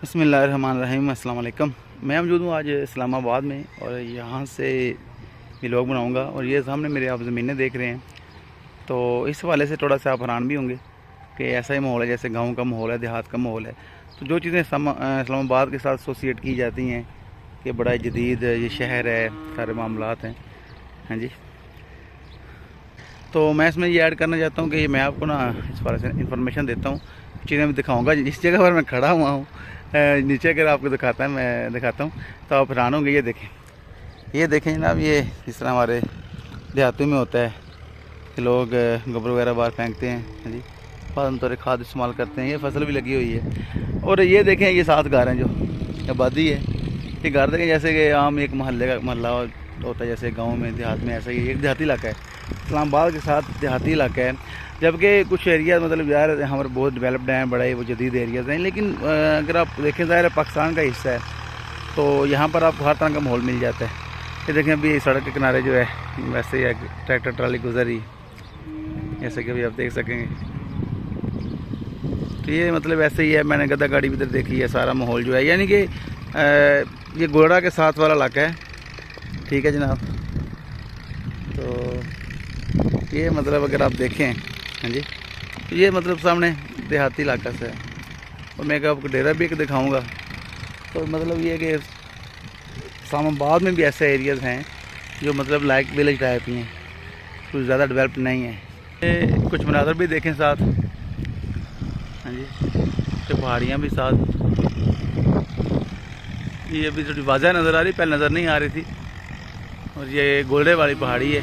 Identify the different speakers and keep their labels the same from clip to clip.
Speaker 1: बिस्मिल्लाहिर्रहमानिर्रहीम, अस्सलाम वालेकुम। मैं मौजूद हूँ आज इस्लामाबाद में और यहाँ से व्लॉग बनाऊँगा। और ये सामने मेरे आप ज़मीनें देख रहे हैं, तो इस हवाले से थोड़ा सा आप हैरान भी होंगे कि ऐसा ही माहौल है जैसे गांव का माहौल है, देहात का माहौल है। तो जो चीज़ें इस्लामाबाद के साथ एसोसिएट की जाती हैं कि बड़ा जदीद ये शहर है, सारे मामलात हैं। हाँ जी, तो मैं इसमें ये ऐड करना चाहता हूँ कि मैं आपको ना इस बारे से इंफॉर्मेशन देता हूँ, चीज़ें मैं दिखाऊँगा। जिस जगह पर मैं खड़ा हुआ हूँ नीचे अगर आपको मैं दिखाता हूँ तो आप हैरान होंगे। ये देखें जनाब, ये जिस तरह हमारे देहातों में होता है कि लोग गोबर वगैरह बाहर फेंकते हैं। हाँ जी, बाद तौर खाद इस्तेमाल करते हैं। ये फसल भी लगी हुई है। और ये देखें, ये 7 घर हैं जो आबादी है। ये घर देखें जैसे कि आम एक महल्ला होता है, जैसे गाँव में देहात में ऐसा ही एक देहाती इलाका है। इस्लामाबाद के साथ देहाती इलाका है, जबकि कुछ एरिया मतलब यार यहाँ पर बहुत डेवलप्ड हैं, बड़े वो जदीद एरियाज़ हैं। लेकिन अगर आप देखें, ज़ाहिर है पाकिस्तान का हिस्सा है, तो यहाँ पर आपको हर तरह का माहौल मिल जाता है। ये देखें, अभी सड़क के किनारे जो है वैसे ही ट्रैक्टर ट्राली गुजरी, जैसे कि अभी आप देख सकेंगे। तो ये मतलब ऐसे ही है। मैंने गदा गाड़ी भी इधर देखी है। सारा माहौल जो है यानी कि ये गोड़ा के साथ वाला इलाका है। ठीक है जनाब, तो ये मतलब अगर आप देखें, हाँ जी, तो ये मतलब सामने देहाती इलाका से है। और मैं आपको डेरा भी एक दिखाऊंगा। तो मतलब ये कि इस्लामाबाद में भी ऐसे एरियाज़ हैं जो मतलब लाइक विलेज टाइप ही हैं, कुछ ज़्यादा डेवलप नहीं है। ये कुछ मनाज़र भी देखें साथ, हाँ जी, तो पहाड़ियाँ भी साथ। ये अभी थोड़ी वाज़ह नज़र आ रही, पहले नज़र नहीं आ रही थी। और ये गोल्डे वाली पहाड़ी है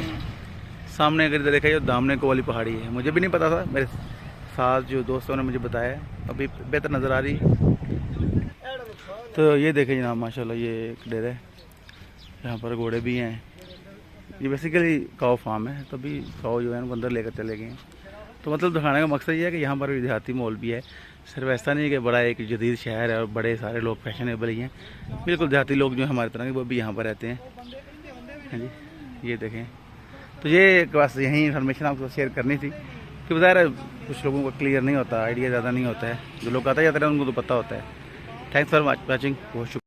Speaker 1: सामने। अगर देखा जाए तो दामने को वाली पहाड़ी है। मुझे भी नहीं पता था, मेरे साथ जो दोस्तों ने मुझे बताया, अभी बेहतर नज़र आ रही। तो ये देखें जनाब, माशाल्लाह ये एक डेरा है, यहाँ पर घोड़े भी हैं। ये बेसिकली काऊ फार्म है, तभी काऊ जो है उनको अंदर लेकर चले गए हैं। तो मतलब दिखाने का मकसद ये है कि यहाँ पर देहाती माहौल भी है। सिर्फ ऐसा नहीं है कि बड़ा एक जदीद शहर है और बड़े सारे लोग फैशनेबल ही हैं। बिल्कुल देहाती लोग जो हमारी तरह के वो भी यहाँ पर रहते हैं। हाँ जी, ये देखें। तो ये बस यही इन्फॉर्मेशन आपको शेयर करनी थी कि ज़ाहिर कुछ लोगों को क्लियर नहीं होता, आइडिया ज़्यादा नहीं होता है। जो लोग आते जाते हैं उनको तो पता होता है। थैंक्स फॉर वॉचिंग, बहुत शुक्रिया।